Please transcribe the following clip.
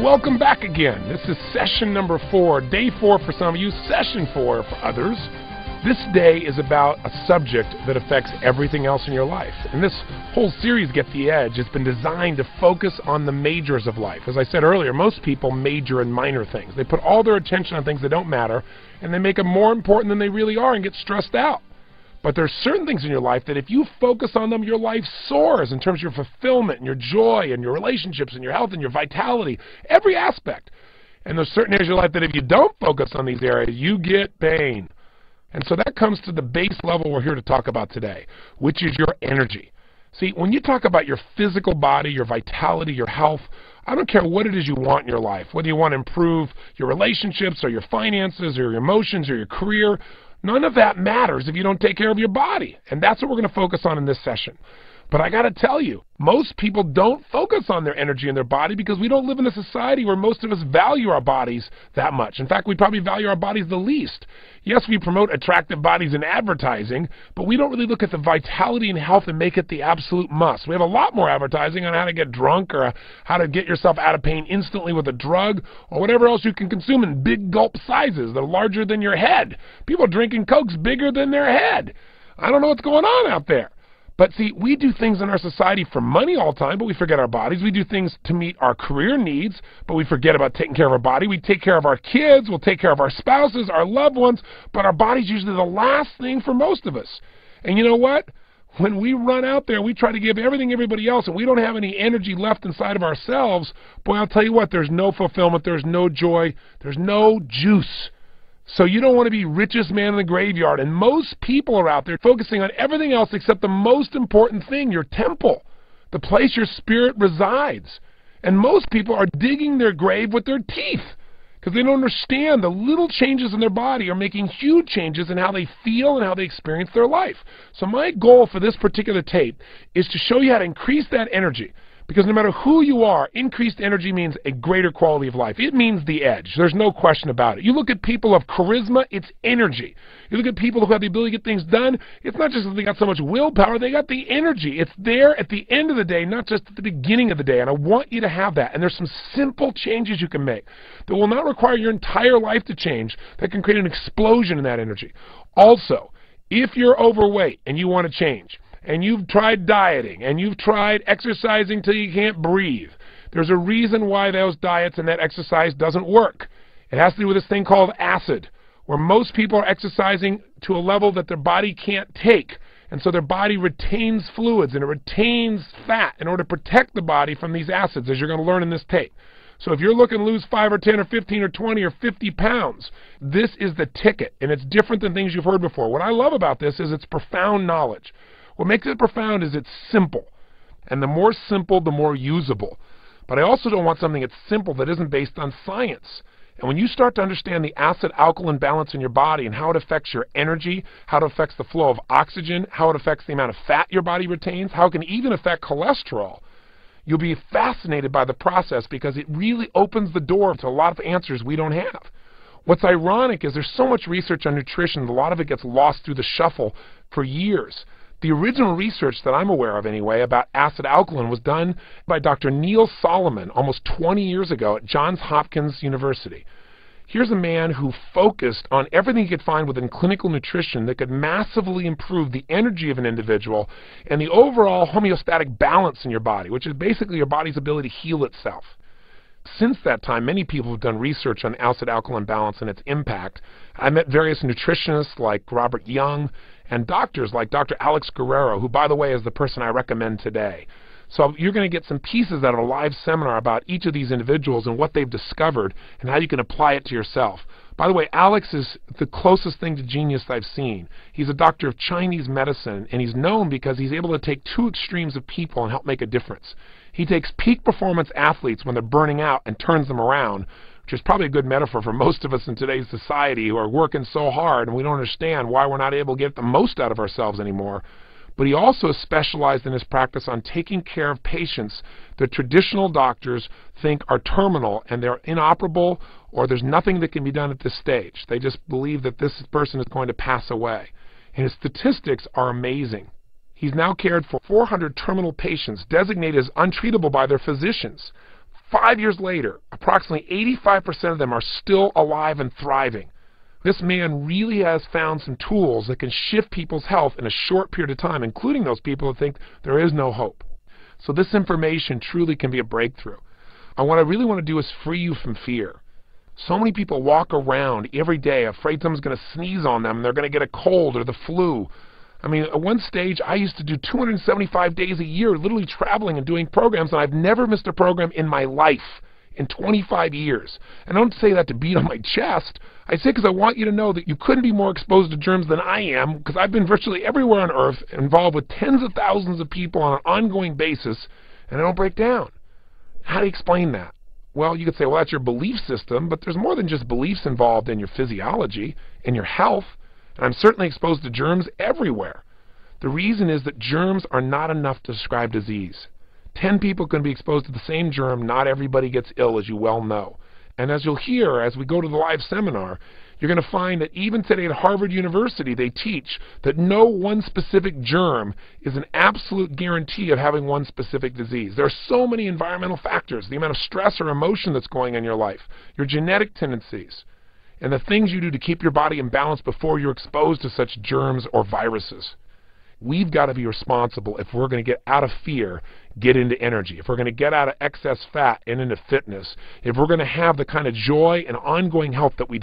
Welcome back again. This is session number 4, day 4 for some of you, session 4 for others. This day is about a subject that affects everything else in your life. And this whole series, Get the Edge, has been designed to focus on the majors of life. As I said earlier, most people major in minor things. They put all their attention on things that don't matter, and they make them more important than they really are and get stressed out. But there's certain things in your life that if you focus on them, your life soars in terms of your fulfillment and your joy and your relationships and your health and your vitality, every aspect. And there's certain areas of your life that if you don't focus on these areas, you get pain. And so that comes to the base level we're here to talk about today, which is your energy. See, when you talk about your physical body, your vitality, your health, I don't care what it is you want in your life, whether you want to improve your relationships or your finances or your emotions or your career, none of that matters if you don't take care of your body. And that's what we're going to focus on in this session. But I got to tell you, most people don't focus on their energy and their body because we don't live in a society where most of us value our bodies that much. In fact, we probably value our bodies the least. Yes, we promote attractive bodies in advertising, but we don't really look at the vitality and health and make it the absolute must. We have a lot more advertising on how to get drunk or how to get yourself out of pain instantly with a drug or whatever else you can consume in big gulp sizes that are larger than your head. People are drinking Cokes bigger than their head. I don't know what's going on out there. But see, we do things in our society for money all the time, but we forget our bodies. We do things to meet our career needs, but we forget about taking care of our body. We take care of our kids, we'll take care of our spouses, our loved ones, but our body's usually the last thing for most of us. And you know what? When we run out there, we try to give everything to everybody else, and we don't have any energy left inside of ourselves, boy, I'll tell you what, there's no fulfillment, there's no joy, there's no juice. So you don't want to be richest man in the graveyard. And most people are out there focusing on everything else except the most important thing, your temple, the place your spirit resides. And most people are digging their grave with their teeth because they don't understand the little changes in their body are making huge changes in how they feel and how they experience their life. So my goal for this particular tape is to show you how to increase that energy. Because no matter who you are, increased energy means a greater quality of life. It means the edge. There's no question about it. You look at people of charisma, it's energy. You look at people who have the ability to get things done, it's not just that they got so much willpower, they got the energy. It's there at the end of the day, not just at the beginning of the day. And I want you to have that. And there's some simple changes you can make that will not require your entire life to change, that can create an explosion in that energy. Also, if you're overweight and you want to change, and you've tried dieting, and you've tried exercising till you can't breathe, there's a reason why those diets and that exercise doesn't work. It has to do with this thing called acid, where most people are exercising to a level that their body can't take. And so their body retains fluids and it retains fat in order to protect the body from these acids, as you're going to learn in this tape. So if you're looking to lose 5 or 10 or 15 or 20 or 50 pounds, this is the ticket, and it's different than things you've heard before. What I love about this is it's profound knowledge. What makes it profound is it's simple. And the more simple, the more usable. But I also don't want something that's simple that isn't based on science. And when you start to understand the acid-alkaline balance in your body and how it affects your energy, how it affects the flow of oxygen, how it affects the amount of fat your body retains, how it can even affect cholesterol, you'll be fascinated by the process because it really opens the door to a lot of answers we don't have. What's ironic is there's so much research on nutrition, a lot of it gets lost through the shuffle for years. The original research that I'm aware of anyway about acid-alkaline was done by Dr. Neil Solomon almost 20 years ago at Johns Hopkins University. Here's a man who focused on everything he could find within clinical nutrition that could massively improve the energy of an individual and the overall homeostatic balance in your body, which is basically your body's ability to heal itself. Since that time, many people have done research on acid-alkaline balance and its impact. I met various nutritionists like Robert Young and doctors like Dr. Alex Guerrero, who, by the way, is the person I recommend today. So you're going to get some pieces out of a live seminar about each of these individuals and what they've discovered and how you can apply it to yourself. By the way, Alex is the closest thing to genius I've seen. He's a doctor of Chinese medicine, and he's known because he's able to take two extremes of people and help make a difference. He takes peak performance athletes when they're burning out and turns them around, which is probably a good metaphor for most of us in today's society who are working so hard and we don't understand why we're not able to get the most out of ourselves anymore. But he also is specialized in his practice on taking care of patients that traditional doctors think are terminal and they're inoperable or there's nothing that can be done at this stage. They just believe that this person is going to pass away. And his statistics are amazing. He's now cared for 400 terminal patients designated as untreatable by their physicians. 5 years later, approximately 85% of them are still alive and thriving. This man really has found some tools that can shift people's health in a short period of time, including those people who think there is no hope. So this information truly can be a breakthrough. And what I really want to do is free you from fear. So many people walk around every day afraid someone's going to sneeze on them and they're going to get a cold or the flu. I mean, at one stage, I used to do 275 days a year, literally traveling and doing programs, and I've never missed a program in my life in 25 years. And I don't say that to beat on my chest. I say because I want you to know that you couldn't be more exposed to germs than I am, because I've been virtually everywhere on earth, involved with tens of thousands of people on an ongoing basis, and I don't break down. How do you explain that? Well, you could say, well, that's your belief system, but there's more than just beliefs involved in your physiology and your health, and I'm certainly exposed to germs everywhere. The reason is that germs are not enough to describe disease. 10 people can be exposed to the same germ. Not everybody gets ill, as you well know. And as you'll hear as we go to the live seminar, you're going to find that even today at Harvard University, they teach that no one specific germ is an absolute guarantee of having one specific disease. There are so many environmental factors, the amount of stress or emotion that's going on in your life, your genetic tendencies, and the things you do to keep your body in balance before you're exposed to such germs or viruses. We've got to be responsible if we're going to get out of fear, get into energy. If we're going to get out of excess fat and into fitness. If we're going to have the kind of joy and ongoing health that we